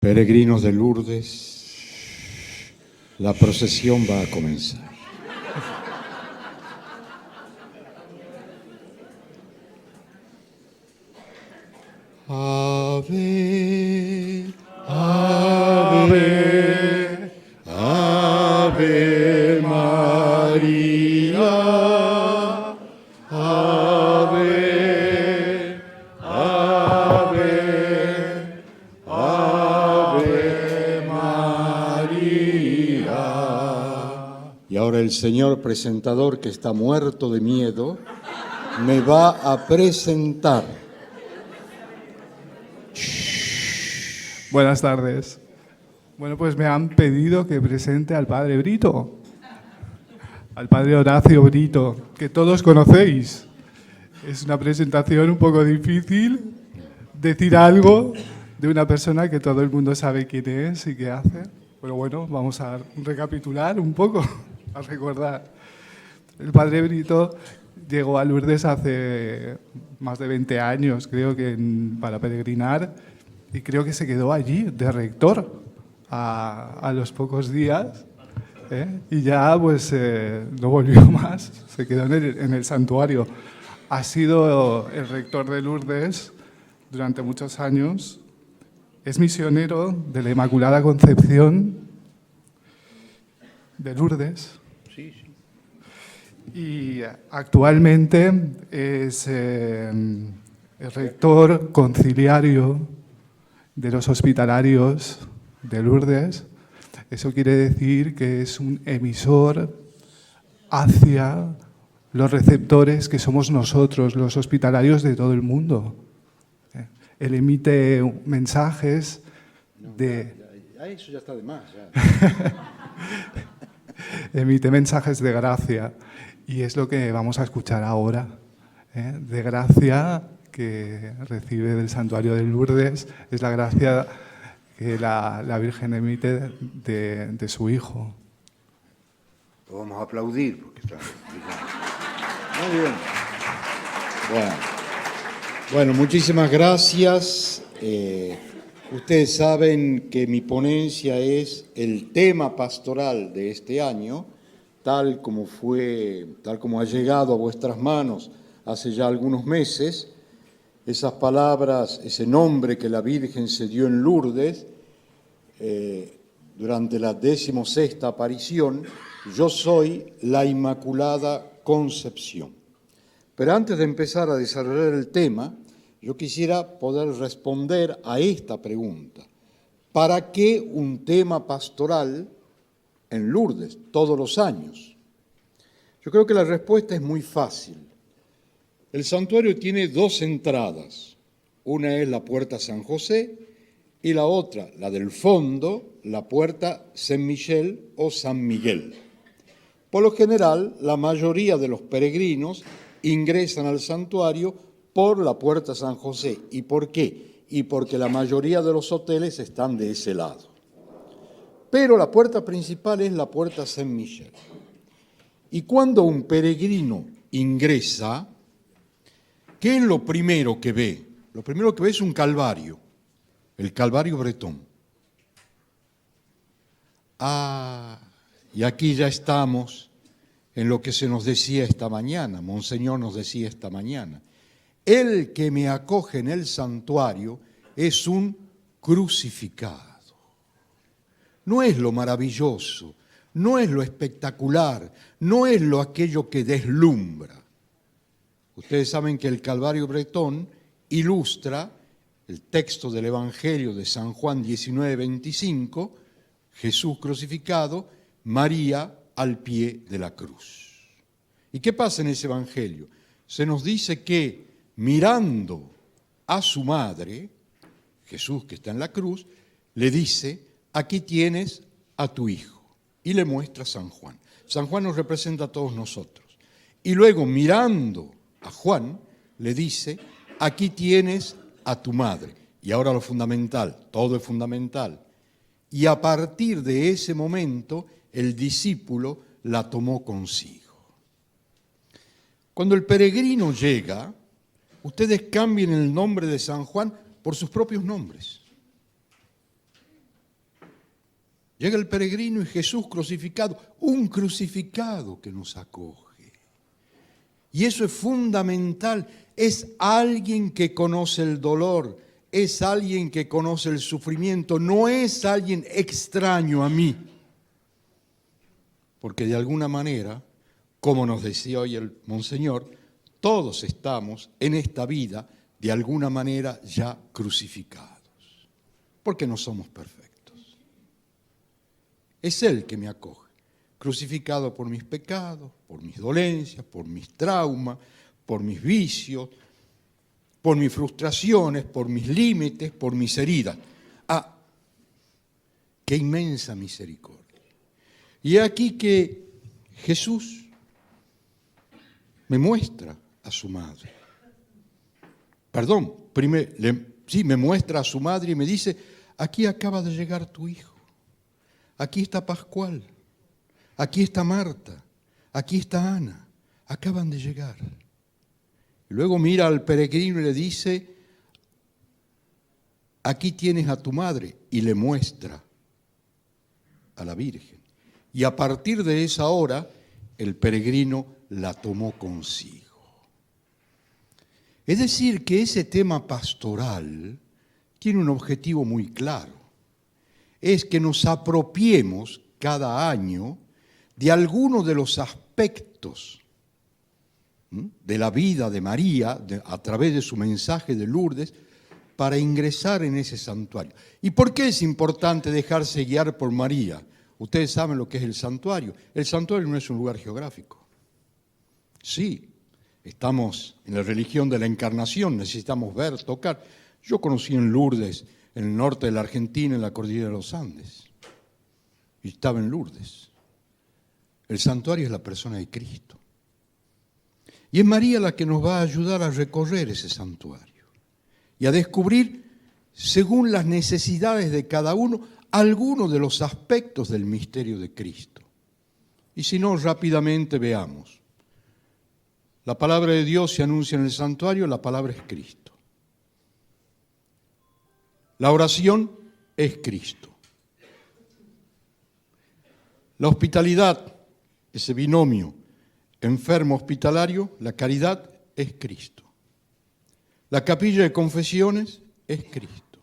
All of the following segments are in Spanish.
Peregrinos de Lourdes, la procesión va a comenzar. Ave, ave, ave María, ave, ave, ave María. Y ahora el señor presentador, que está muerto de miedo, me va a presentar. Buenas tardes. Bueno, pues me han pedido que presente al padre Brito, al padre Horacio Brito, que todos conocéis. Es una presentación un poco difícil decir algo de una persona que todo el mundo sabe quién es y qué hace. Pero bueno, vamos a recapitular un poco, a recordar. El padre Brito llegó a Lourdes hace más de 20 años, creo que para peregrinar, y creo que se quedó allí de rector a los pocos días, y ya pues no volvió más, se quedó en el santuario. Ha sido el rector de Lourdes durante muchos años, es misionero de la Inmaculada Concepción de Lourdes. Sí, sí. Y actualmente es el rector conciliario de los hospitalarios de Lourdes. Eso quiere decir que es un emisor hacia los receptores que somos nosotros, los hospitalarios de todo el mundo. Él emite mensajes de... Eso ya está de más. Ya. Emite mensajes de gracia. Y es lo que vamos a escuchar ahora, de gracia que recibe del santuario de Lourdes, es la gracia que la Virgen emite de su Hijo. Lo vamos a aplaudir porque está... Muy bien. Bueno, muchísimas gracias. Ustedes saben que mi ponencia es el tema pastoral de este año, tal como ha llegado a vuestras manos hace ya algunos meses. Esas palabras, ese nombre que la Virgen se dio en Lourdes durante la 16ª aparición, yo soy la Inmaculada Concepción. Pero antes de empezar a desarrollar el tema, yo quisiera poder responder a esta pregunta. ¿Para qué un tema pastoral en Lourdes todos los años? Yo creo que la respuesta es muy fácil. El santuario tiene dos entradas. Una es la puerta San José y la otra, la del fondo, la puerta Saint-Michel o San Miguel. Por lo general, la mayoría de los peregrinos ingresan al santuario por la puerta San José. ¿Y por qué? Y porque la mayoría de los hoteles están de ese lado. Pero la puerta principal es la puerta Saint-Michel. Y cuando un peregrino ingresa, ¿qué es lo primero que ve? Lo primero que ve es un calvario, el Calvario bretón. Y aquí ya estamos en lo que se nos decía esta mañana, Monseñor nos decía esta mañana. El que me acoge en el santuario es un crucificado. No es lo maravilloso, no es lo espectacular, no es lo aquello que deslumbra. Ustedes saben que el Calvario bretón ilustra el texto del Evangelio de San Juan 19:25, Jesús crucificado, María al pie de la cruz. ¿Y qué pasa en ese Evangelio? Se nos dice que mirando a su madre, Jesús que está en la cruz, le dice, aquí tienes a tu hijo. Y le muestra a San Juan. San Juan nos representa a todos nosotros. Y luego mirando a Juan, le dice, aquí tienes a tu madre. Y ahora lo fundamental, todo es fundamental. Y a partir de ese momento, el discípulo la tomó consigo. Cuando el peregrino llega, ustedes cambien el nombre de San Juan por sus propios nombres. Llega el peregrino y Jesús crucificado, un crucificado que nos acoge. Y eso es fundamental, es alguien que conoce el dolor, es alguien que conoce el sufrimiento, no es alguien extraño a mí. Porque de alguna manera, como nos decía hoy el Monseñor, todos estamos en esta vida de alguna manera ya crucificados, porque no somos perfectos. Es Él que me acoge, crucificado por mis pecados, por mis dolencias, por mis traumas, por mis vicios, por mis frustraciones, por mis límites, por mis heridas. ¡Ah! ¡Qué inmensa misericordia! Y aquí que Jesús me muestra a su madre. Perdón, me muestra a su madre y me dice, aquí acaba de llegar tu hijo. Aquí está Pascual, aquí está Marta, aquí está Ana, acaban de llegar. Y luego mira al peregrino y le dice, aquí tienes a tu madre, y le muestra a la Virgen. Y a partir de esa hora, el peregrino la tomó consigo. Es decir, que ese tema pastoral tiene un objetivo muy claro. Es que nos apropiemos cada año de algunos de los aspectos de la vida de María a través de su mensaje de Lourdes para ingresar en ese santuario. ¿Y por qué es importante dejarse guiar por María? Ustedes saben lo que es el santuario. El santuario no es un lugar geográfico. Sí, estamos en la religión de la encarnación, necesitamos ver, tocar. Yo conocí en Lourdes, en el norte de la Argentina, en la cordillera de los Andes. Y estaba en Lourdes. El santuario es la persona de Cristo. Y es María la que nos va a ayudar a recorrer ese santuario y a descubrir, según las necesidades de cada uno, algunos de los aspectos del misterio de Cristo. Y si no, rápidamente veamos. La palabra de Dios se anuncia en el santuario, la palabra es Cristo. La oración es Cristo. La hospitalidad, ese binomio enfermo hospitalario, la caridad es Cristo. La capilla de confesiones es Cristo.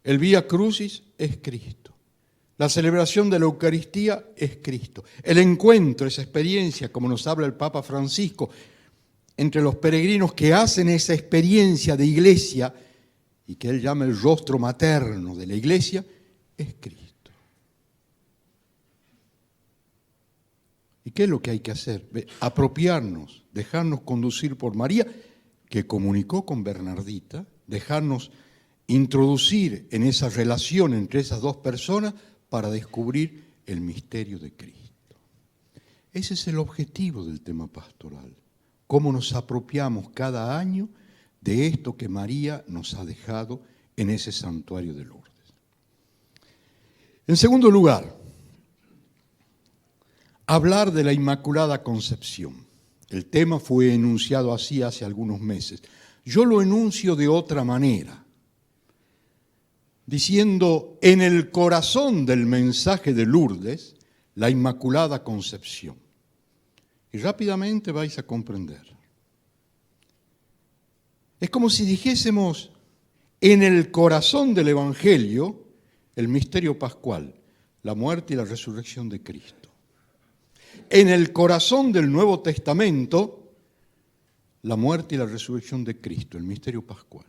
El Vía Crucis es Cristo. La celebración de la Eucaristía es Cristo. El encuentro, esa experiencia, como nos habla el Papa Francisco, entre los peregrinos que hacen esa experiencia de iglesia y que él llama el rostro materno de la iglesia, es Cristo. ¿Y qué es lo que hay que hacer? Apropiarnos, dejarnos conducir por María, que comunicó con Bernardita, dejarnos introducir en esa relación entre esas dos personas para descubrir el misterio de Cristo. Ese es el objetivo del tema pastoral. Cómo nos apropiamos cada año de esto que María nos ha dejado en ese santuario de Lourdes. En segundo lugar, hablar de la Inmaculada Concepción. El tema fue enunciado así hace algunos meses. Yo lo enuncio de otra manera, diciendo en el corazón del mensaje de Lourdes, la Inmaculada Concepción. Y rápidamente vais a comprender. Es como si dijésemos en el corazón del Evangelio el misterio pascual, la muerte y la resurrección de Cristo. En el corazón del Nuevo Testamento, la muerte y la resurrección de Cristo, el misterio pascual.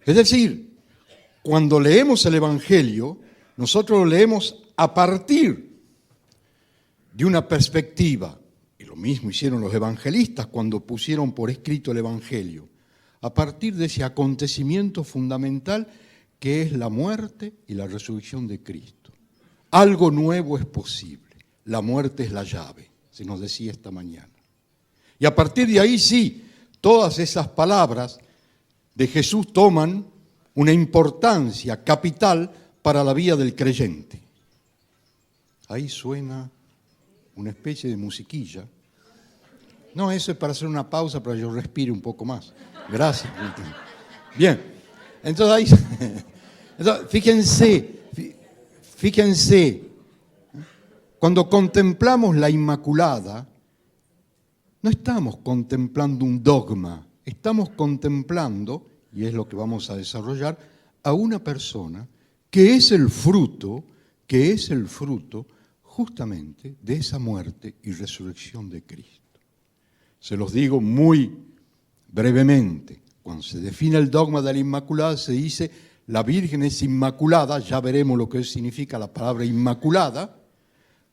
Es decir, cuando leemos el Evangelio, nosotros lo leemos a partir de una perspectiva, y lo mismo hicieron los evangelistas cuando pusieron por escrito el Evangelio, a partir de ese acontecimiento fundamental que es la muerte y la resurrección de Cristo. Algo nuevo es posible, la muerte es la llave, se nos decía esta mañana. Y a partir de ahí sí, todas esas palabras de Jesús toman una importancia capital para la vida del creyente. Ahí suena una especie de musiquilla. No, eso es para hacer una pausa para que yo respire un poco más. Gracias. Bien, entonces ahí Entonces, fíjense, cuando contemplamos la Inmaculada, no estamos contemplando un dogma, estamos contemplando, y es lo que vamos a desarrollar, a una persona que es el fruto justamente de esa muerte y resurrección de Cristo. Se los digo muy brevemente. Cuando se define el dogma de la Inmaculada, se dice la Virgen es inmaculada, ya veremos lo que significa la palabra inmaculada,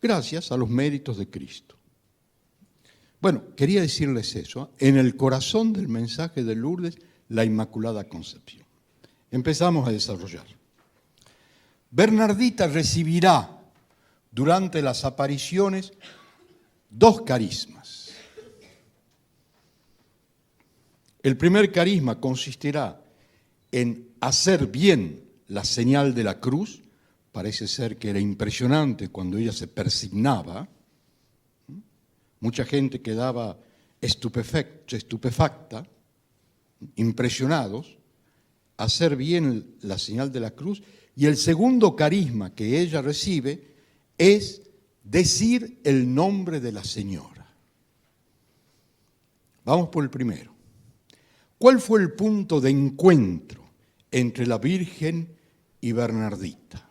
gracias a los méritos de Cristo. Bueno, quería decirles eso, en el corazón del mensaje de Lourdes, la Inmaculada Concepción. Empezamos a desarrollar. Bernardita recibirá durante las apariciones 2 carismas. El primer carisma consistirá en hacer bien la señal de la cruz. Parece ser que era impresionante cuando ella se persignaba. Mucha gente quedaba estupefacta, impresionados, hacer bien la señal de la cruz. Y el segundo carisma que ella recibe es decir el nombre de la Señora. Vamos por el primero. ¿Cuál fue el punto de encuentro entre la Virgen y Bernardita?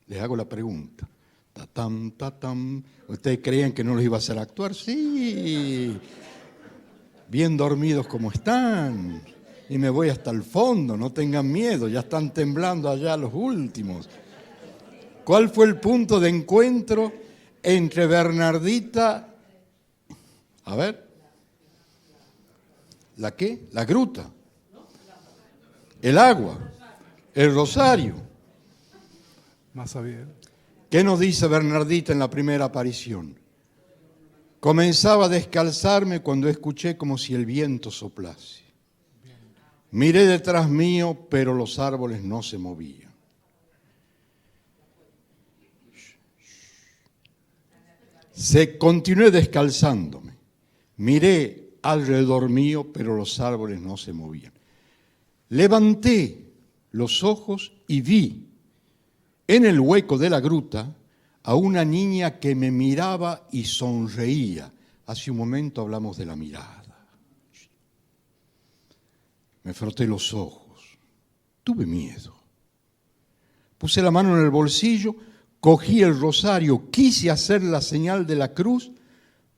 Les hago la pregunta. Tatam, tatam. ¿Ustedes creían que no los iba a hacer actuar? Sí. Bien dormidos como están. Y me voy hasta el fondo, no tengan miedo, ya están temblando allá los últimos. ¿Cuál fue el punto de encuentro entre Bernardita? A ver. ¿La qué? La gruta. El agua. El rosario. Más bien. ¿Qué nos dice Bernardita en la primera aparición? Comenzaba a descalzarme cuando escuché como si el viento soplase. Miré detrás mío, pero los árboles no se movían. Continué descalzándome. Miré alrededor mío, pero los árboles no se movían. Levanté los ojos y vi en el hueco de la gruta a una niña que me miraba y sonreía. Hace un momento hablamos de la mirada. Me froté los ojos. Tuve miedo. Puse la mano en el bolsillo, cogí el rosario, quise hacer la señal de la cruz,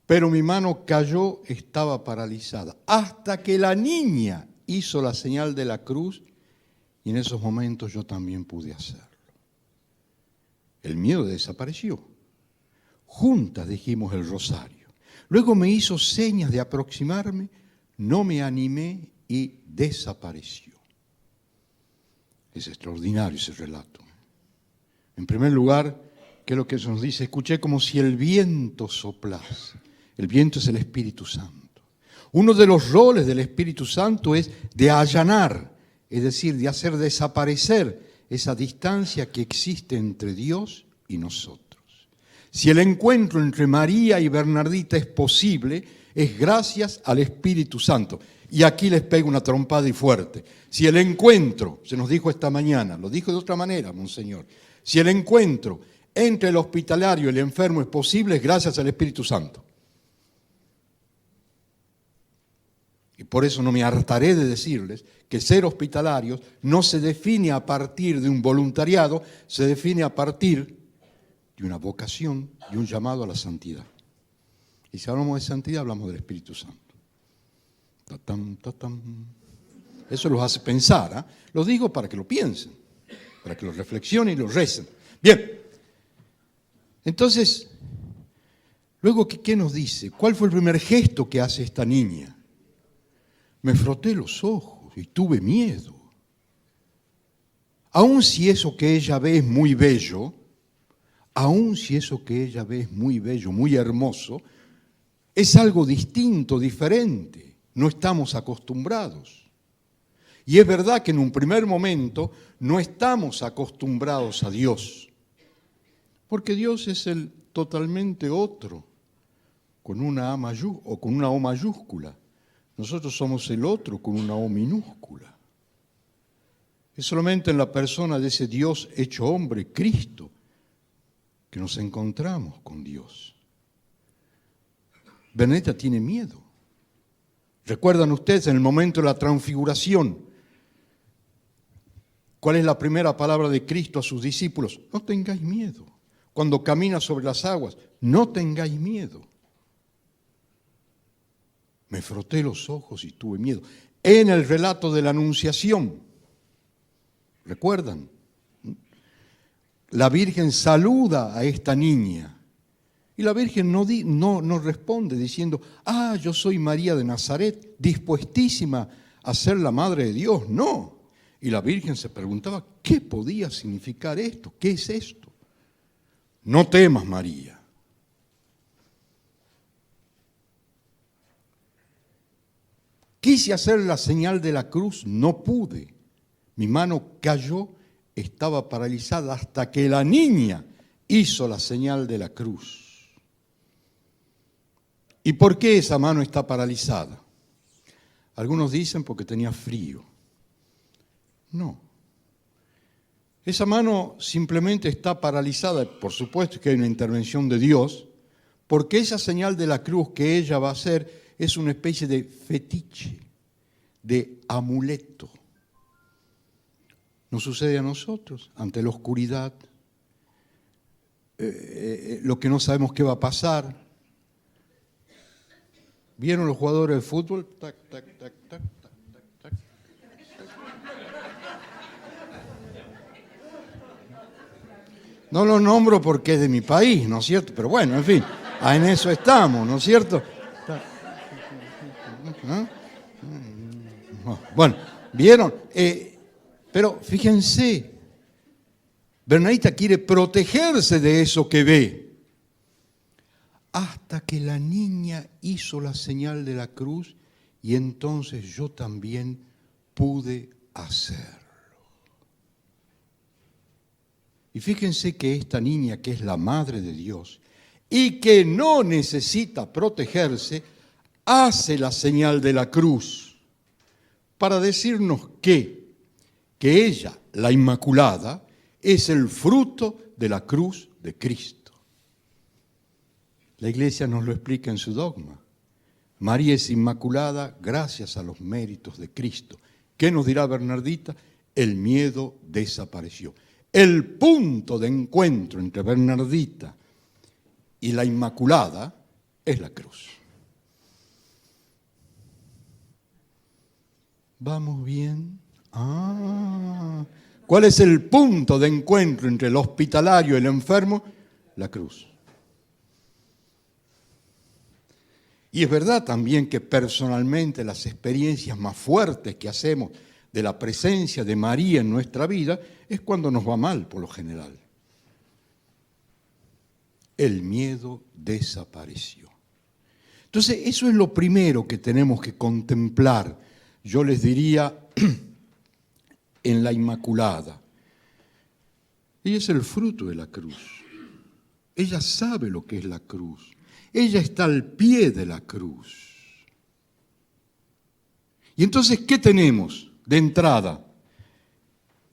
pero mi mano cayó, estaba paralizada. Hasta que la niña hizo la señal de la cruz y en esos momentos yo también pude hacerlo. El miedo desapareció. Juntas dijimos el rosario. Luego me hizo señas de aproximarme, no me animé y desapareció. Es extraordinario ese relato. En primer lugar, ¿qué es lo que eso nos dice? Escuché como si el viento soplase. El viento es el Espíritu Santo. Uno de los roles del Espíritu Santo es de allanar, es decir, de hacer desaparecer esa distancia que existe entre Dios y nosotros. Si el encuentro entre María y Bernardita es posible, es gracias al Espíritu Santo. Y aquí les pego una trompada y fuerte. Si el encuentro, se nos dijo esta mañana, lo dijo de otra manera, Monseñor, si el encuentro entre el hospitalario y el enfermo es posible, es gracias al Espíritu Santo. Y por eso no me hartaré de decirles que ser hospitalarios no se define a partir de un voluntariado, se define a partir de una vocación y un llamado a la santidad. Y si hablamos de santidad, hablamos del Espíritu Santo. Tatam, tatam. Eso los hace pensar, ¿eh? Lo digo para que lo piensen, para que lo reflexionen y lo recen. Bien, entonces, luego, ¿qué nos dice? ¿Cuál fue el primer gesto que hace esta niña? Me froté los ojos y tuve miedo. Aun si eso que ella ve es muy bello, aun si eso que ella ve es muy bello, muy hermoso, es algo distinto, diferente. No estamos acostumbrados. Y es verdad que en un primer momento no estamos acostumbrados a Dios, porque Dios es el totalmente otro, con una A o con una O mayúscula. Nosotros somos el otro con una O minúscula. Es solamente en la persona de ese Dios hecho hombre, Cristo, que nos encontramos con Dios. Bernadita tiene miedo. ¿Recuerdan ustedes en el momento de la transfiguración? ¿Cuál es la primera palabra de Cristo a sus discípulos? No tengáis miedo. Cuando camina sobre las aguas, no tengáis miedo. Me froté los ojos y tuve miedo. En el relato de la Anunciación, ¿recuerdan? La Virgen saluda a esta niña y la Virgen no responde diciendo, yo soy María de Nazaret, dispuestísima a ser la Madre de Dios. No. Y la Virgen se preguntaba, ¿qué podía significar esto? ¿Qué es esto? No temas, María. Quise hacer la señal de la cruz, no pude. Mi mano cayó, estaba paralizada hasta que la niña hizo la señal de la cruz. ¿Y por qué esa mano está paralizada? Algunos dicen porque tenía frío. No. Esa mano simplemente está paralizada, por supuesto que hay una intervención de Dios, porque esa señal de la cruz que ella va a hacer es una especie de fetiche, de amuleto. Nos sucede a nosotros, ante la oscuridad, lo que no sabemos qué va a pasar. ¿Vieron los jugadores de fútbol? Tac, tac, tac, tac, tac, tac, tac. No lo nombro porque es de mi país, ¿no es cierto? Pero bueno, en fin, en eso estamos, ¿no es cierto? Bueno, ¿vieron? Pero fíjense, Bernadita quiere protegerse de eso que ve. Hasta que la niña hizo la señal de la cruz y entonces yo también pude hacerlo. Y fíjense que esta niña, que es la Madre de Dios y que no necesita protegerse, hace la señal de la cruz para decirnos que ella, la Inmaculada, es el fruto de la cruz de Cristo. La Iglesia nos lo explica en su dogma. María es Inmaculada gracias a los méritos de Cristo. ¿Qué nos dirá Bernardita? El miedo desapareció. El punto de encuentro entre Bernardita y la Inmaculada es la cruz. ¿Vamos bien? ¿Cuál es el punto de encuentro entre el hospitalario y el enfermo? La cruz. Y es verdad también que personalmente las experiencias más fuertes que hacemos de la presencia de María en nuestra vida es cuando nos va mal, por lo general. El miedo desapareció. Entonces, eso es lo primero que tenemos que contemplar, yo les diría, en la Inmaculada. Ella es el fruto de la cruz. Ella sabe lo que es la cruz. Ella está al pie de la cruz. Y entonces, ¿qué tenemos de entrada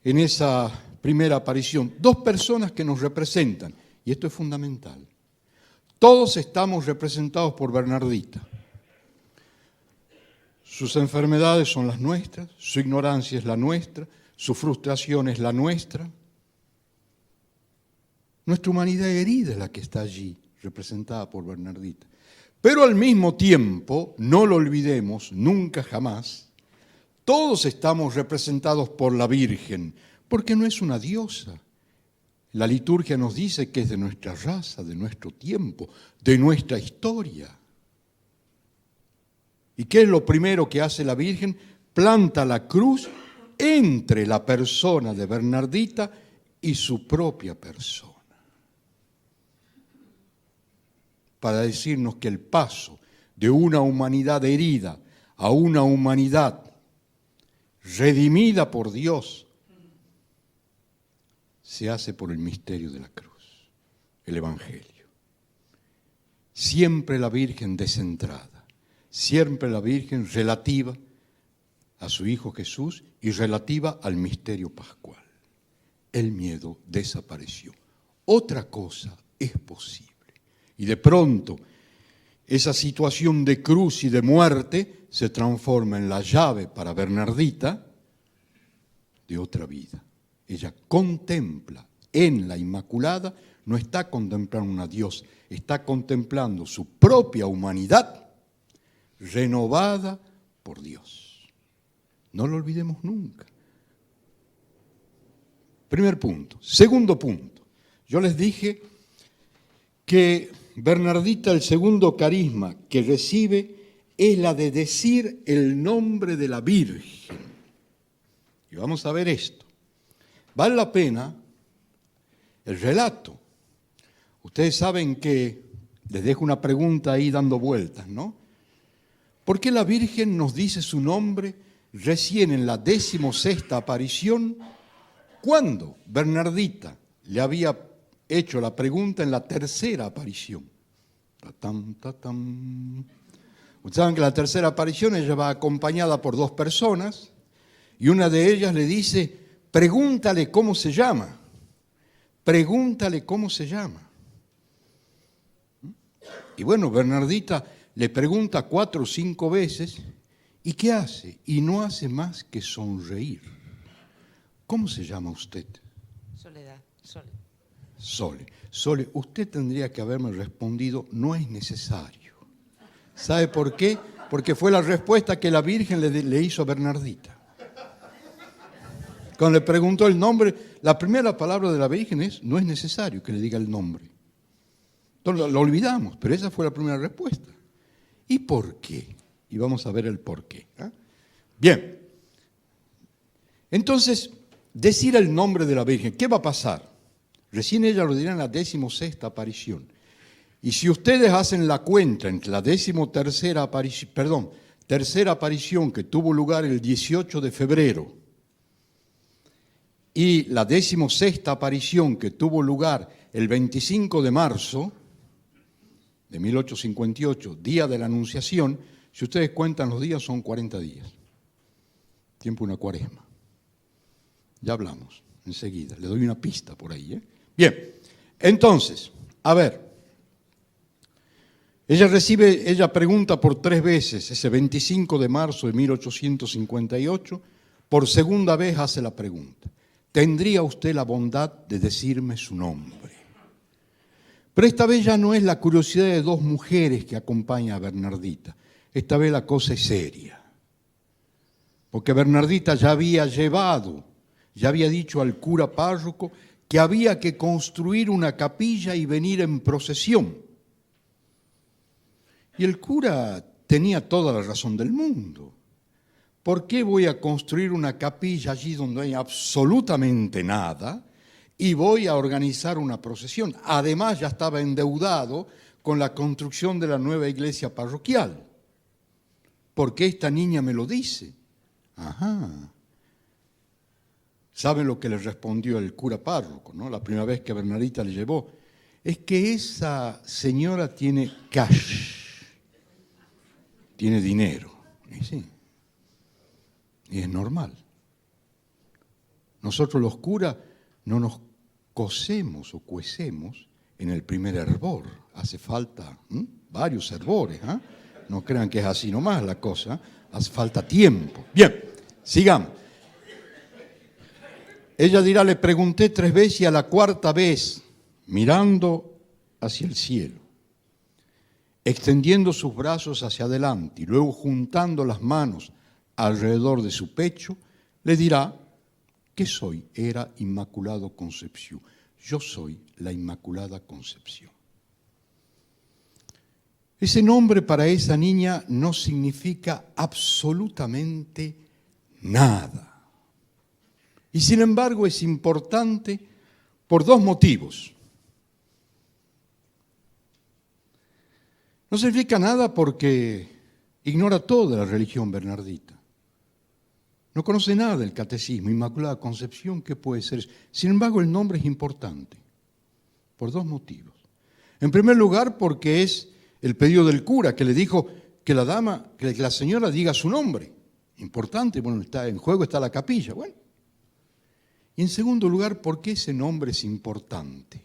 en esa primera aparición? Dos personas que nos representan, y esto es fundamental. Todos estamos representados por Bernardita. Sus enfermedades son las nuestras, su ignorancia es la nuestra, su frustración es la nuestra. Nuestra humanidad herida es la que está allí, representada por Bernardita. Pero al mismo tiempo, no lo olvidemos, nunca jamás, todos estamos representados por la Virgen, porque no es una diosa. La liturgia nos dice que es de nuestra raza, de nuestro tiempo, de nuestra historia. ¿Y qué es lo primero que hace la Virgen? Planta la cruz entre la persona de Bernardita y su propia persona, para decirnos que el paso de una humanidad herida a una humanidad redimida por Dios se hace por el misterio de la cruz, el Evangelio. Siempre la Virgen descentrada, siempre la Virgen relativa a su Hijo Jesús y relativa al misterio pascual. El miedo desapareció. Otra cosa es posible. Y de pronto, esa situación de cruz y de muerte se transforma en la llave para Bernardita de otra vida. Ella contempla en la Inmaculada, no está contemplando a Dios, está contemplando su propia humanidad renovada por Dios. No lo olvidemos nunca. Primer punto. Segundo punto. Yo les dije que Bernardita, el segundo carisma que recibe es la de decir el nombre de la Virgen. Y vamos a ver esto. Vale la pena el relato. Ustedes saben que, les dejo una pregunta ahí dando vueltas, ¿no? ¿Por qué la Virgen nos dice su nombre recién en la 16ª aparición, cuando Bernardita le había hecho la pregunta en la 3ª aparición? Ustedes saben que la 3ª aparición ella va acompañada por 2 personas y una de ellas le dice, pregúntale cómo se llama, pregúntale cómo se llama. Y bueno, Bernardita le pregunta 4 o 5 veces, ¿y qué hace? Y no hace más que sonreír. ¿Cómo se llama usted? Soledad, Sole. Sole. Sole, usted tendría que haberme respondido, no es necesario. ¿Sabe por qué? Porque fue la respuesta que la Virgen le hizo a Bernardita. Cuando le preguntó el nombre, la primera palabra de la Virgen es, no es necesario que le diga el nombre. Entonces lo olvidamos, pero esa fue la primera respuesta. ¿Y por qué? Y vamos a ver el por qué. ¿Eh? Bien. Entonces, decir el nombre de la Virgen, ¿qué va a pasar? Recién ella lo dirá en la 16ª aparición. Y si ustedes hacen la cuenta entre la 13ª aparición, tercera aparición que tuvo lugar el 18 de febrero y la 16ª aparición que tuvo lugar el 25 de marzo de 1858, día de la Anunciación, si ustedes cuentan los días son 40 días. Tiempo de una cuaresma. Ya hablamos enseguida, le doy una pista por ahí. Bien, entonces, a ver, ella pregunta por 3 veces, ese 25 de marzo de 1858, por segunda vez hace la pregunta, ¿tendría usted la bondad de decirme su nombre? Pero esta vez ya no es la curiosidad de 2 mujeres que acompañan a Bernardita, esta vez la cosa es seria, porque Bernardita ya había dicho al cura párroco que había que construir una capilla y venir en procesión. Y el cura tenía toda la razón del mundo. ¿Por qué voy a construir una capilla allí donde no hay absolutamente nada y voy a organizar una procesión? Además, ya estaba endeudado con la construcción de la nueva iglesia parroquial. ¿Por qué esta niña me lo dice? Ajá. ¿Saben lo que le respondió el cura párroco, no? La primera vez que Bernardita le llevó. Es que esa señora tiene cash, tiene dinero. Y sí, y es normal. Nosotros los curas no nos cocemos o cuecemos en el primer hervor. Hace falta varios hervores. No crean que es así nomás la cosa. Hace falta tiempo. Bien, sigamos. Ella dirá, le pregunté 3 veces y a la 4ª vez, mirando hacia el cielo, extendiendo sus brazos hacia adelante y luego juntando las manos alrededor de su pecho, le dirá que era Inmaculado Concepción. Yo soy la Inmaculada Concepción. Ese nombre para esa niña no significa absolutamente nada. Y sin embargo es importante por 2 motivos. No significa nada porque ignora toda la religión bernardita. No conoce nada del catecismo, Inmaculada Concepción, ¿qué puede ser? Sin embargo, el nombre es importante por 2 motivos. En primer lugar, porque es el pedido del cura que le dijo que la señora diga su nombre. Importante, bueno, está en juego está la capilla, bueno. Y en segundo lugar, ¿por qué ese nombre es importante?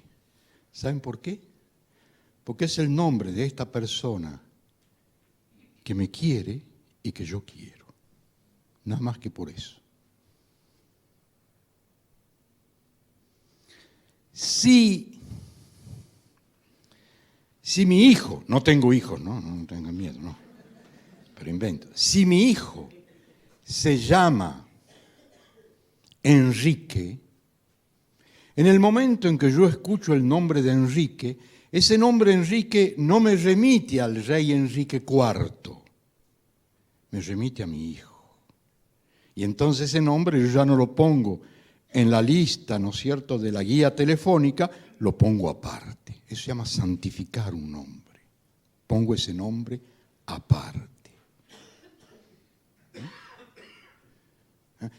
¿Saben por qué? Porque es el nombre de esta persona que me quiere y que yo quiero. Nada más que por eso. Si mi hijo, no tengo hijos, no tengan miedo, no, pero invento. Si mi hijo se llama Enrique, en el momento en que yo escucho el nombre de Enrique, ese nombre Enrique no me remite al rey Enrique IV, me remite a mi hijo. Y entonces ese nombre yo ya no lo pongo en la lista, ¿no es cierto?, de la guía telefónica, lo pongo aparte. Eso se llama santificar un nombre. Pongo ese nombre aparte.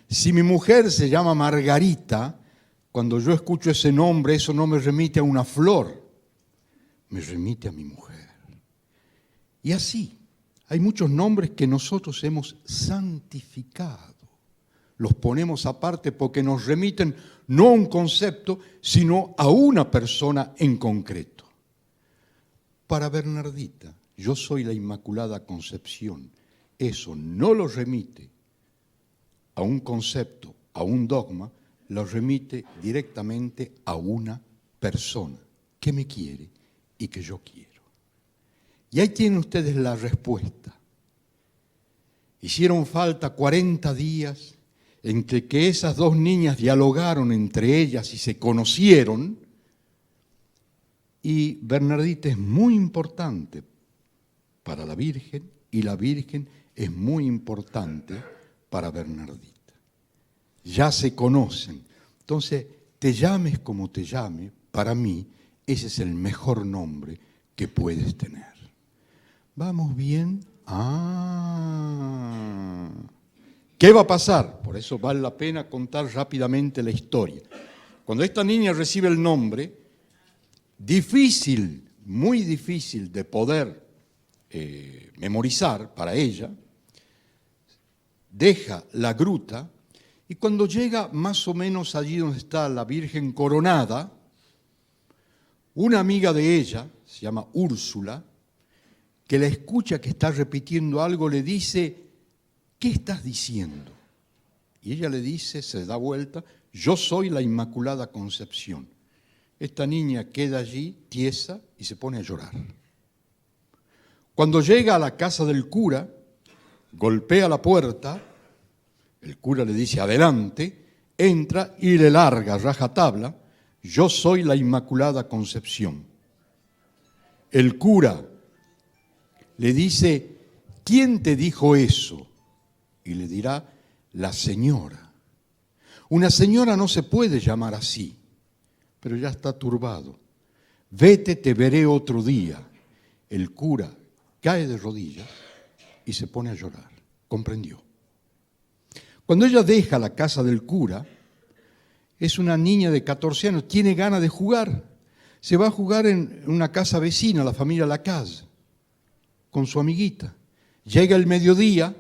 Si mi mujer se llama Margarita, cuando yo escucho ese nombre, eso no me remite a una flor, me remite a mi mujer. Y así, hay muchos nombres que nosotros hemos santificado. Los ponemos aparte porque nos remiten no a un concepto, sino a una persona en concreto. Para Bernardita, yo soy la Inmaculada Concepción. Eso no lo remite a un concepto, a un dogma, lo remite directamente a una persona que me quiere y que yo quiero. Y ahí tienen ustedes la respuesta. Hicieron falta 40 días entre que esas dos niñas dialogaron entre ellas y se conocieron, y Bernardita es muy importante para la Virgen y la Virgen es muy importante para Bernardita. Ya se conocen. Entonces, te llames como te llame, para mí ese es el mejor nombre que puedes tener. ¿Vamos bien? ¿Qué va a pasar? Por eso vale la pena contar rápidamente la historia. Cuando esta niña recibe el nombre, difícil, muy difícil de poder memorizar para ella, deja la gruta y cuando llega más o menos allí donde está la Virgen coronada, una amiga de ella, se llama Úrsula, que la escucha que está repitiendo algo, le dice: ¿qué estás diciendo? Y ella le dice, se da vuelta: yo soy la Inmaculada Concepción. Esta niña queda allí tiesa y se pone a llorar. Cuando llega a la casa del cura, golpea la puerta, el cura le dice adelante, entra y le larga rajatabla: yo soy la Inmaculada Concepción. El cura le dice: ¿quién te dijo eso? Y le dirá: la señora. Una señora no se puede llamar así, pero ya está turbado. Vete, te veré otro día. El cura cae de rodillas y se pone a llorar. Comprendió. Cuando ella deja la casa del cura, es una niña de 14 años, tiene ganas de jugar. Se va a jugar en una casa vecina, la familia Lacaze, con su amiguita. Llega el mediodía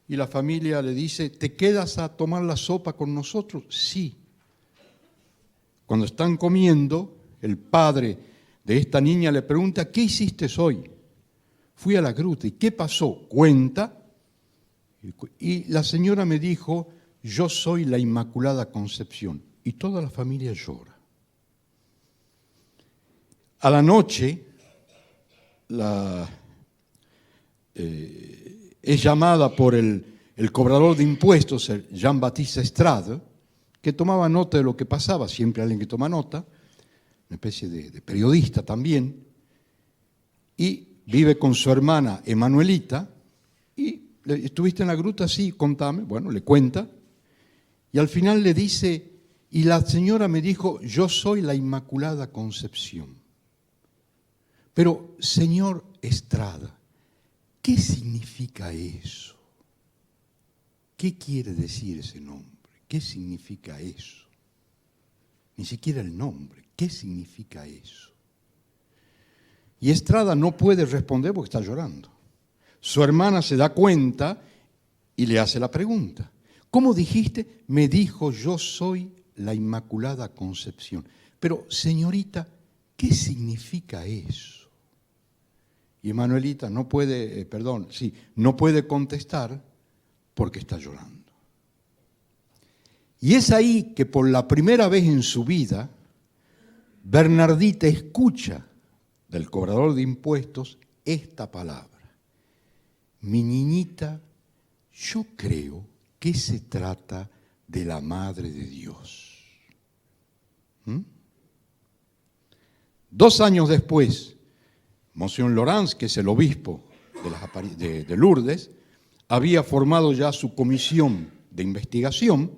y la familia le dice: ¿te quedas a tomar la sopa con nosotros? Sí. Cuando están comiendo, el padre de esta niña le pregunta: ¿qué hiciste hoy? Fui a la gruta. ¿Y qué pasó? Cuenta. Y la señora me dijo: yo soy la Inmaculada Concepción. Y toda la familia llora. A la noche, es llamada por el cobrador de impuestos, el Jean-Baptiste Estrade, que tomaba nota de lo que pasaba, siempre alguien que toma nota, una especie de periodista también, y vive con su hermana Emanuelita. Y ¿estuviste en la gruta? Sí, contame. Bueno, le cuenta. Y al final le dice: y la señora me dijo: yo soy la Inmaculada Concepción. Pero, señor Estrada, ¿qué significa eso? ¿Qué quiere decir ese nombre? ¿Qué significa eso? Ni siquiera el nombre. ¿Qué significa eso? Y Estrada no puede responder porque está llorando. Su hermana se da cuenta y le hace la pregunta. ¿Cómo dijiste? Me dijo, yo soy la Inmaculada Concepción. Pero, señorita, ¿qué significa eso? Y Emanuelita no puede, no puede contestar porque está llorando. Y es ahí que por la primera vez en su vida, Bernardita escucha del cobrador de impuestos esta palabra. Mi niñita, yo creo que se trata de la Madre de Dios. 2 años después, Monseñor Laurence, que es el obispo de Lourdes, había formado ya su comisión de investigación,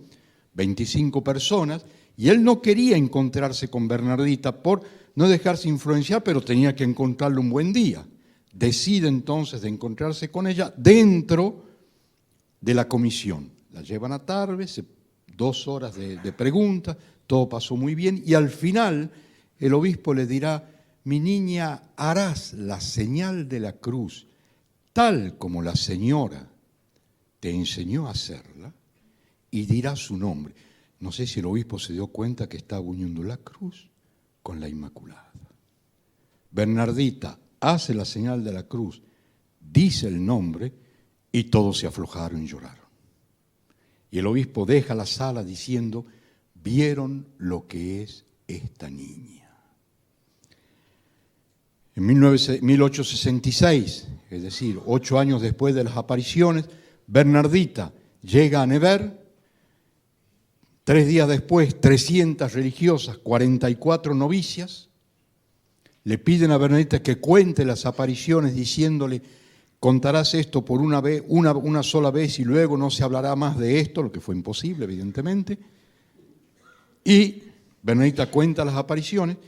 25 personas, y él no quería encontrarse con Bernardita por no dejarse influenciar, pero tenía que encontrarle un buen día. Decide entonces de encontrarse con ella dentro de la comisión. La llevan a Tarbes, 2 horas de preguntas, todo pasó muy bien, y al final el obispo le dirá, mi niña, harás la señal de la cruz, tal como la señora te enseñó a hacerla, y dirá su nombre. No sé si el obispo se dio cuenta que estaba uniendo la cruz con la Inmaculada. Bernardita hace la señal de la cruz, dice el nombre, y todos se aflojaron y lloraron. Y el obispo deja la sala diciendo, vieron lo que es esta niña. En 1866, es decir, 8 años después de las apariciones, Bernardita llega a Nevers. 3 días después, 300 religiosas, 44 novicias, le piden a Bernardita que cuente las apariciones diciéndole, contarás esto por una sola vez y luego no se hablará más de esto, lo que fue imposible, evidentemente. Y Bernardita cuenta las apariciones,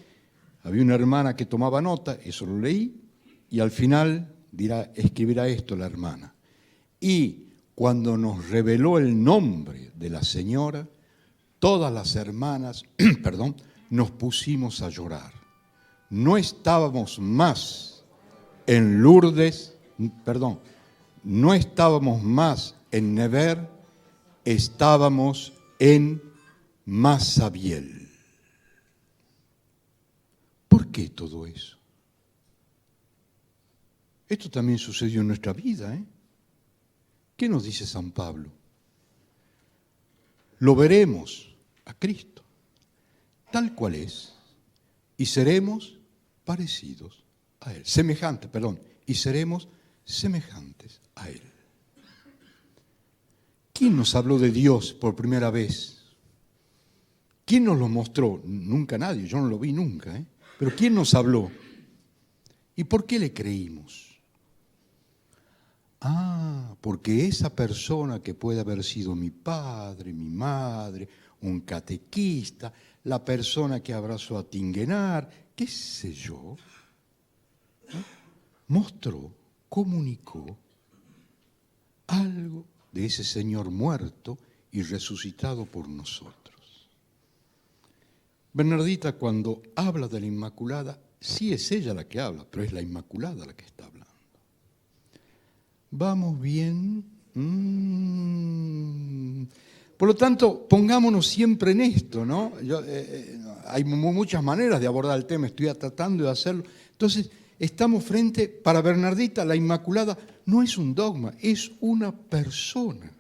había una hermana que tomaba nota, eso lo leí, y al final escribirá esto la hermana. Y cuando nos reveló el nombre de la señora, todas las hermanas, nos pusimos a llorar. No estábamos más en Lourdes, no estábamos más en Nevers, estábamos en Massabielle. ¿Por qué todo eso? Esto también sucedió en nuestra vida, ¿eh? ¿Qué nos dice San Pablo? Lo veremos a Cristo, tal cual es, y seremos parecidos a Él. Y seremos semejantes a Él. ¿Quién nos habló de Dios por primera vez? ¿Quién nos lo mostró? Nunca nadie, yo no lo vi nunca, ¿eh? Pero ¿quién nos habló? ¿Y por qué le creímos? Porque esa persona que puede haber sido mi padre, mi madre, un catequista, la persona que abrazó a Tinguenar, qué sé yo, mostró, comunicó algo de ese Señor muerto y resucitado por nosotros. Bernardita, cuando habla de la Inmaculada, sí es ella la que habla, pero es la Inmaculada la que está hablando. ¿Vamos bien? Por lo tanto, pongámonos siempre en esto, ¿no? Hay muchas maneras de abordar el tema, estoy tratando de hacerlo. Entonces, estamos frente, para Bernardita, la Inmaculada no es un dogma, es una persona.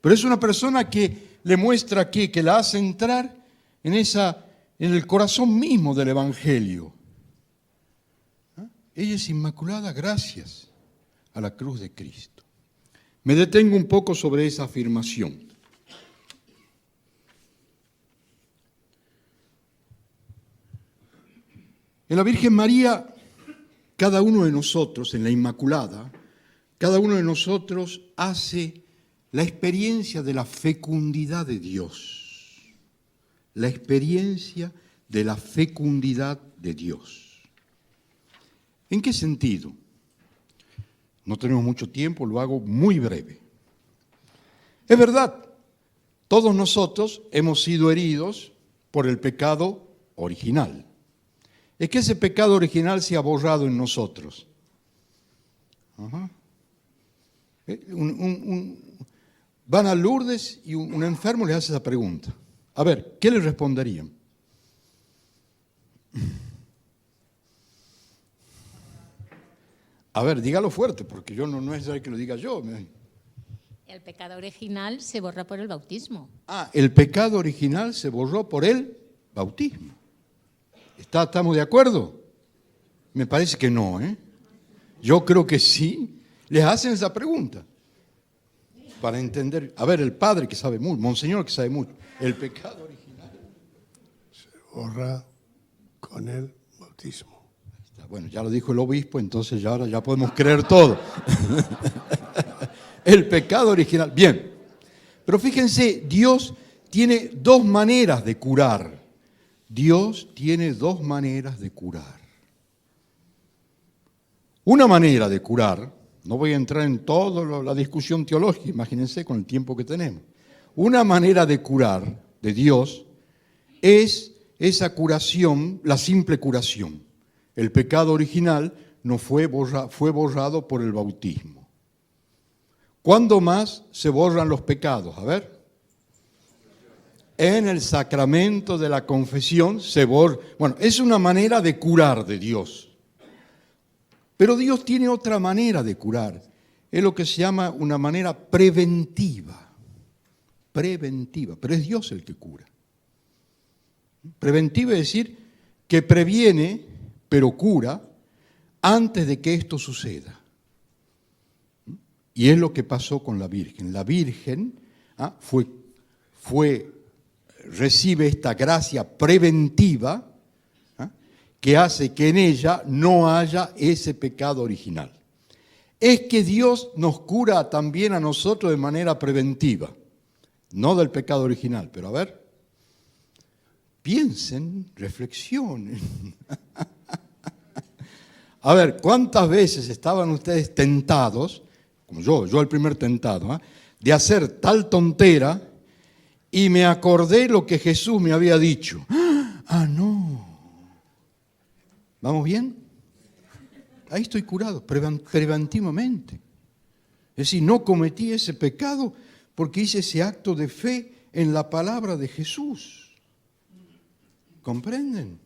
Pero es una persona que le muestra aquí, que la hace entrar en el corazón mismo del Evangelio. Ella es Inmaculada gracias a la cruz de Cristo. Me detengo un poco sobre esa afirmación. En la Virgen María, cada uno de nosotros, en la Inmaculada, cada uno de nosotros hace la experiencia de la fecundidad de Dios. La experiencia de la fecundidad de Dios. ¿En qué sentido? No tenemos mucho tiempo, lo hago muy breve. Es verdad, todos nosotros hemos sido heridos por el pecado original. Es que ese pecado original se ha borrado en nosotros. van a Lourdes y un enfermo les hace esa pregunta. A ver, ¿qué le responderían? A ver, dígalo fuerte, porque yo no es necesario que lo diga yo. El pecado original se borra por el bautismo. El pecado original se borró por el bautismo. ¿Estamos de acuerdo? Me parece que no, ¿eh? Yo creo que sí. Les hacen esa pregunta para entender. A ver, el padre que sabe mucho, monseñor que sabe mucho, el pecado original se borra con el bautismo. Bueno, ya lo dijo el obispo, entonces ya ahora ya podemos creer todo. El pecado original. Bien, pero fíjense, Dios tiene dos maneras de curar. Dios tiene dos maneras de curar. Una manera de curar, no voy a entrar en toda la discusión teológica, imagínense con el tiempo que tenemos. Una manera de curar de Dios es esa curación, la simple curación. El pecado original no fue borrado por el bautismo. ¿Cuándo más se borran los pecados? A ver. En el sacramento de la confesión se borra. Bueno, es una manera de curar de Dios. Pero Dios tiene otra manera de curar. Es lo que se llama una manera preventiva. Preventiva, pero es Dios el que cura. Preventiva es decir que previene, pero cura antes de que esto suceda. Y es lo que pasó con la Virgen. La Virgen recibe esta gracia preventiva que hace que en ella no haya ese pecado original. Es que Dios nos cura también a nosotros de manera preventiva, no del pecado original, pero a ver, piensen, reflexionen. A ver, ¿cuántas veces estaban ustedes tentados, como yo el primer tentado, de hacer tal tontera y me acordé lo que Jesús me había dicho? No. ¿Vamos bien? Ahí estoy curado, preventivamente. Es decir, no cometí ese pecado porque hice ese acto de fe en la palabra de Jesús. ¿Comprenden?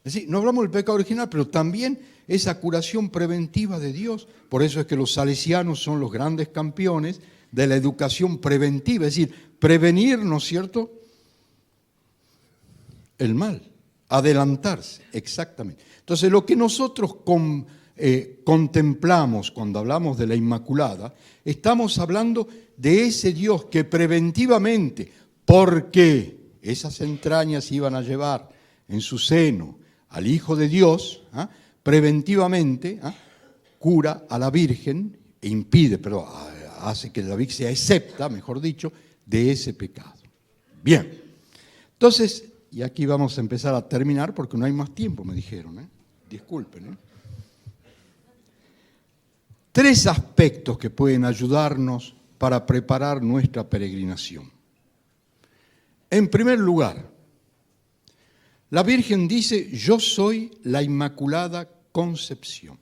Es decir, no hablamos del pecado original, pero también esa curación preventiva de Dios. Por eso es que los salesianos son los grandes campeones de la educación preventiva, es decir, prevenir, ¿no es cierto?, el mal, adelantarse, exactamente. Entonces, lo que nosotros contemplamos cuando hablamos de la Inmaculada, estamos hablando de ese Dios que preventivamente, porque esas entrañas iban a llevar en su seno al Hijo de Dios, preventivamente cura a la Virgen e impide, pero hace que la Virgen sea excepta, mejor dicho, de ese pecado. Bien, entonces, y aquí vamos a empezar a terminar porque no hay más tiempo, me dijeron, disculpen. 3 aspectos que pueden ayudarnos para preparar nuestra peregrinación. En primer lugar, la Virgen dice, yo soy la Inmaculada Concepción.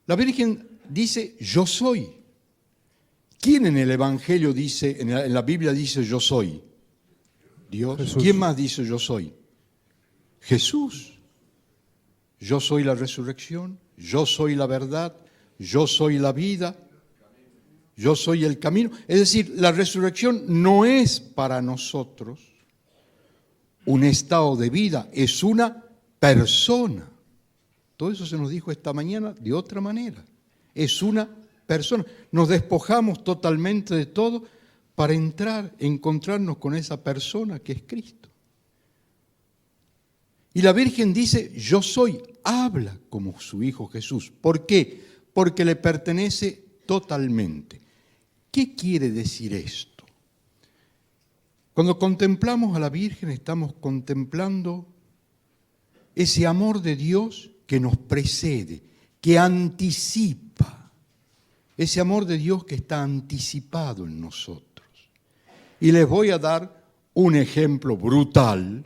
La Virgen dice, yo soy. ¿Quién en el Evangelio dice, en la Biblia dice, yo soy? Dios. Jesús. ¿Quién más dice, yo soy? Jesús. Yo soy la resurrección, yo soy la verdad, yo soy la vida, yo soy el camino. Es decir, la resurrección no es para nosotros un estado de vida, es una persona. Todo eso se nos dijo esta mañana de otra manera. Es una persona. Nos despojamos totalmente de todo para encontrarnos con esa persona que es Cristo. Y la Virgen dice, yo soy, habla como su Hijo Jesús. ¿Por qué? Porque le pertenece totalmente. ¿Qué quiere decir esto? Cuando contemplamos a la Virgen estamos contemplando ese amor de Dios que nos precede, que anticipa, ese amor de Dios que está anticipado en nosotros. Y les voy a dar un ejemplo brutal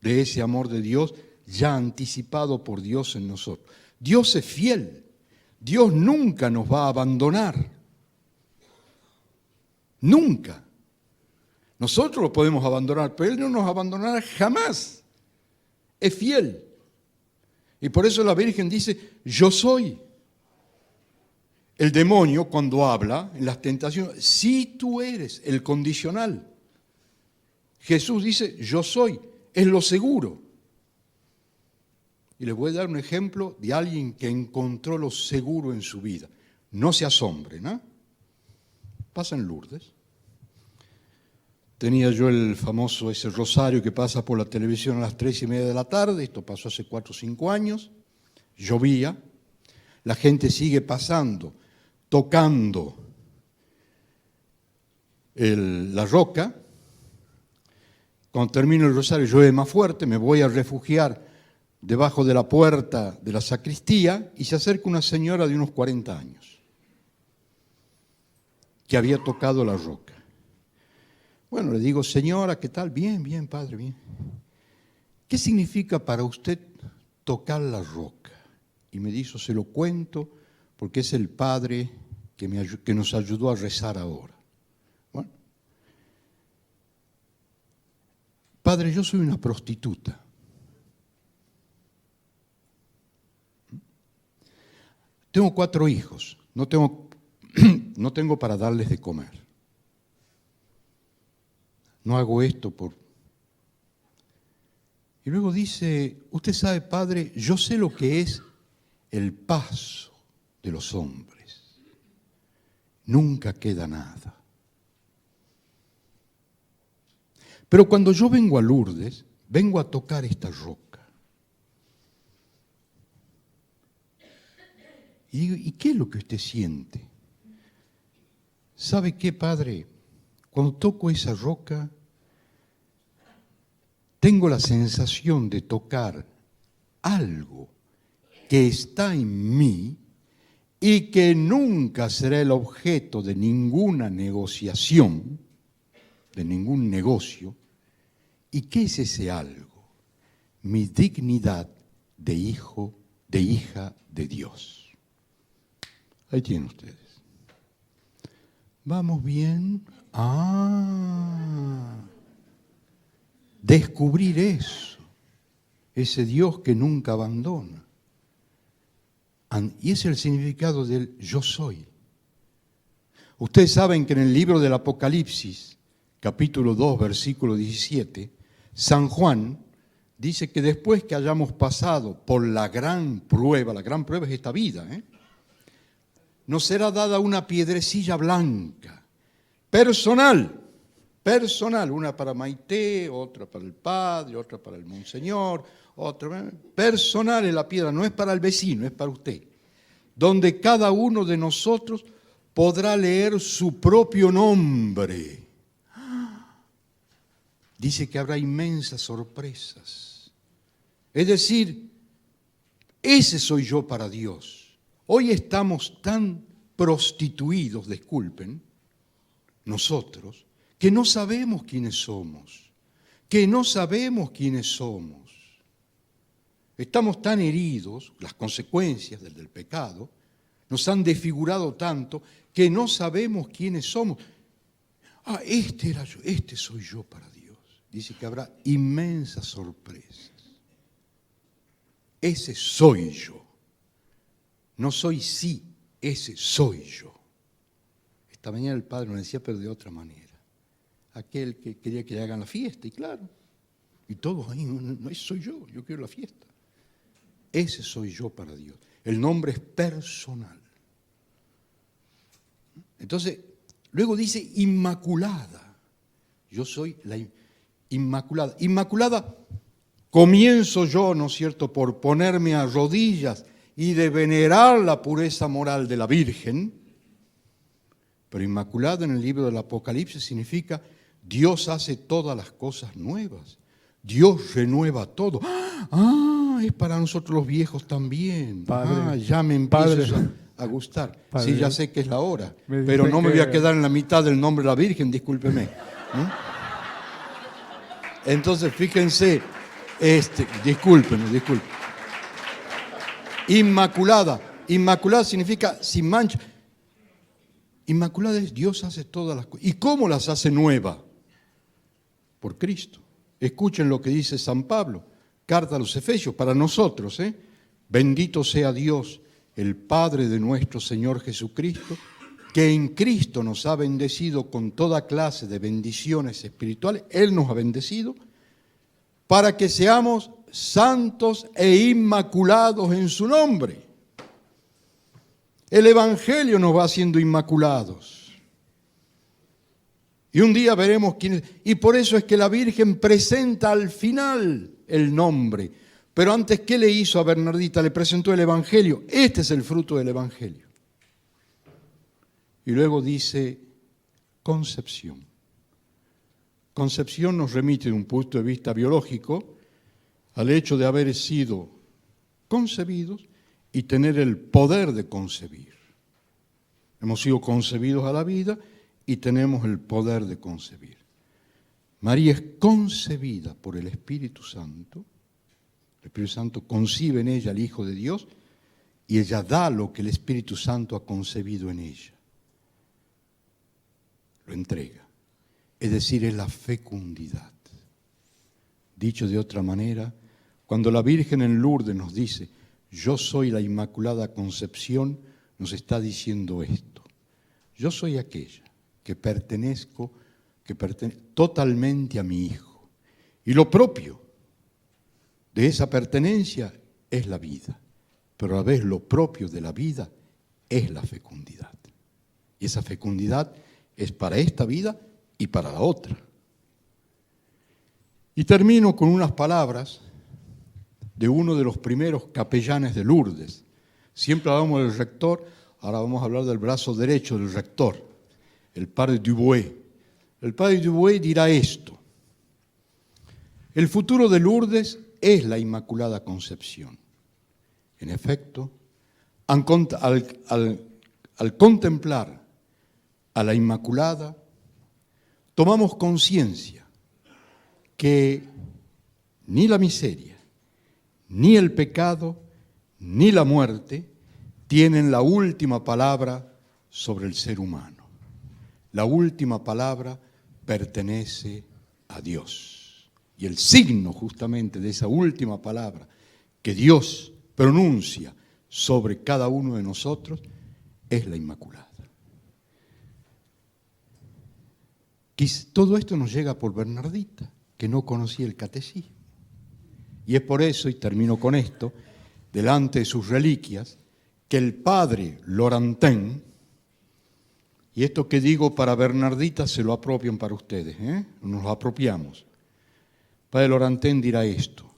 de ese amor de Dios ya anticipado por Dios en nosotros. Dios es fiel. Dios nunca nos va a abandonar. Nunca. Nosotros lo podemos abandonar, pero Él no nos abandonará jamás. Es fiel. Y por eso la Virgen dice, yo soy. El demonio, cuando habla en las tentaciones, sí tú eres, el condicional. Jesús dice, yo soy, es lo seguro. Y les voy a dar un ejemplo de alguien que encontró lo seguro en su vida. No se asombren, ¿no? Pasa en Lourdes. Tenía yo el famoso ese rosario que pasa por la televisión a las 3:30 de la tarde. Esto pasó hace 4 o 5 años. Llovía. La gente sigue pasando, tocando la roca. Cuando termino el rosario llueve más fuerte, me voy a refugiar debajo de la puerta de la sacristía y se acerca una señora de unos 40 años que había tocado la roca. Bueno, le digo, señora, ¿qué tal? Bien, bien, padre, bien. ¿Qué significa para usted tocar la roca? Y me dijo, se lo cuento porque es el padre que nos ayudó a rezar ahora. Bueno, padre, yo soy una prostituta. Tengo 4 hijos, no tengo para darles de comer. No hago esto por... Y luego dice, usted sabe, padre, yo sé lo que es el paso de los hombres. Nunca queda nada. Pero cuando yo vengo a Lourdes, vengo a tocar esta roca. Y digo, ¿y qué es lo que usted siente? ¿Sabe qué, padre? Cuando toco esa roca, tengo la sensación de tocar algo que está en mí y que nunca será el objeto de ninguna negociación, de ningún negocio. ¿Y qué es ese algo? Mi dignidad de hijo, de hija de Dios. Ahí tienen ustedes. ¿Vamos bien? Descubrir eso, ese Dios que nunca abandona. Y es el significado del yo soy. Ustedes saben que en el libro del Apocalipsis, capítulo 2, versículo 17, San Juan dice que después que hayamos pasado por la gran prueba es esta vida, nos será dada una piedrecilla blanca, personal, una para Maite, otra para el padre, otra para el monseñor, otra personal es la piedra, no es para el vecino, es para usted, donde cada uno de nosotros podrá leer su propio nombre. Dice que habrá inmensas sorpresas. Es decir, ese soy yo para Dios. Hoy estamos tan prostituidos, disculpen, nosotros, que no sabemos quiénes somos, Estamos tan heridos, las consecuencias del pecado, nos han desfigurado tanto que no sabemos quiénes somos. Este era yo, este soy yo para Dios. Dice que habrá inmensas sorpresas. Ese soy yo. No soy sí, ese soy yo. Esta mañana el Padre nos decía, pero de otra manera. Aquel que quería que le hagan la fiesta, y claro, y todos ahí, no, ese soy yo quiero la fiesta. Ese soy yo para Dios. El nombre es personal. Entonces, luego dice inmaculada. Yo soy la inmaculada. Inmaculada, comienzo yo, ¿no es cierto?, por ponerme a rodillas y de venerar la pureza moral de la Virgen. Pero inmaculada en el libro del Apocalipsis significa Dios hace todas las cosas nuevas. Dios renueva todo. Es para nosotros los viejos también. Padre, ya me empiezo a gustar. Padre, sí, ya sé que es la hora, me pero no me voy a que- quedar en la mitad del nombre de la Virgen, discúlpeme. Entonces, fíjense, discúlpenme. Inmaculada. Inmaculada significa sin mancha. Inmaculada es Dios hace todas las cosas. ¿Y cómo las hace nuevas? Por Cristo. Escuchen lo que dice San Pablo, carta a los Efesios, para nosotros. Bendito sea Dios, el Padre de nuestro Señor Jesucristo, que en Cristo nos ha bendecido con toda clase de bendiciones espirituales. Él nos ha bendecido para que seamos santos e inmaculados en su nombre. El Evangelio nos va haciendo inmaculados. Y un día veremos quién es. Y por eso es que la Virgen presenta al final el nombre. Pero antes, ¿qué le hizo a Bernardita? Le presentó el Evangelio. Este es el fruto del Evangelio. Y luego dice concepción. Concepción nos remite de un punto de vista biológico al hecho de haber sido concebidos y tener el poder de concebir. Hemos sido concebidos a la vida y tenemos el poder de concebir. María es concebida por el Espíritu Santo. El Espíritu Santo concibe en ella al Hijo de Dios y ella da lo que el Espíritu Santo ha concebido en ella. Lo entrega. Es decir, es la fecundidad. Dicho de otra manera, cuando la Virgen en Lourdes nos dice, yo soy la Inmaculada Concepción, nos está diciendo esto. Yo soy aquella que pertenezco totalmente a mi Hijo. Y lo propio de esa pertenencia es la vida, pero a la vez lo propio de la vida es la fecundidad. Y esa fecundidad es para esta vida y para la otra. Y termino con unas palabras de uno de los primeros capellanes de Lourdes. Siempre hablamos del rector, ahora vamos a hablar del brazo derecho del rector, el padre Dubois. El padre Dubois dirá esto: el futuro de Lourdes es la Inmaculada Concepción. En efecto, al contemplar a la Inmaculada, tomamos conciencia que ni la miseria, ni el pecado, ni la muerte tienen la última palabra sobre el ser humano. La última palabra pertenece a Dios. Y el signo justamente de esa última palabra que Dios pronuncia sobre cada uno de nosotros es la Inmaculada. Todo esto nos llega por Bernardita, que no conocía el catecismo. Y es por eso, y termino con esto, delante de sus reliquias, que el padre Laurentin, y esto que digo para Bernardita se lo apropian para ustedes, nos lo apropiamos. El padre Laurentin dirá esto: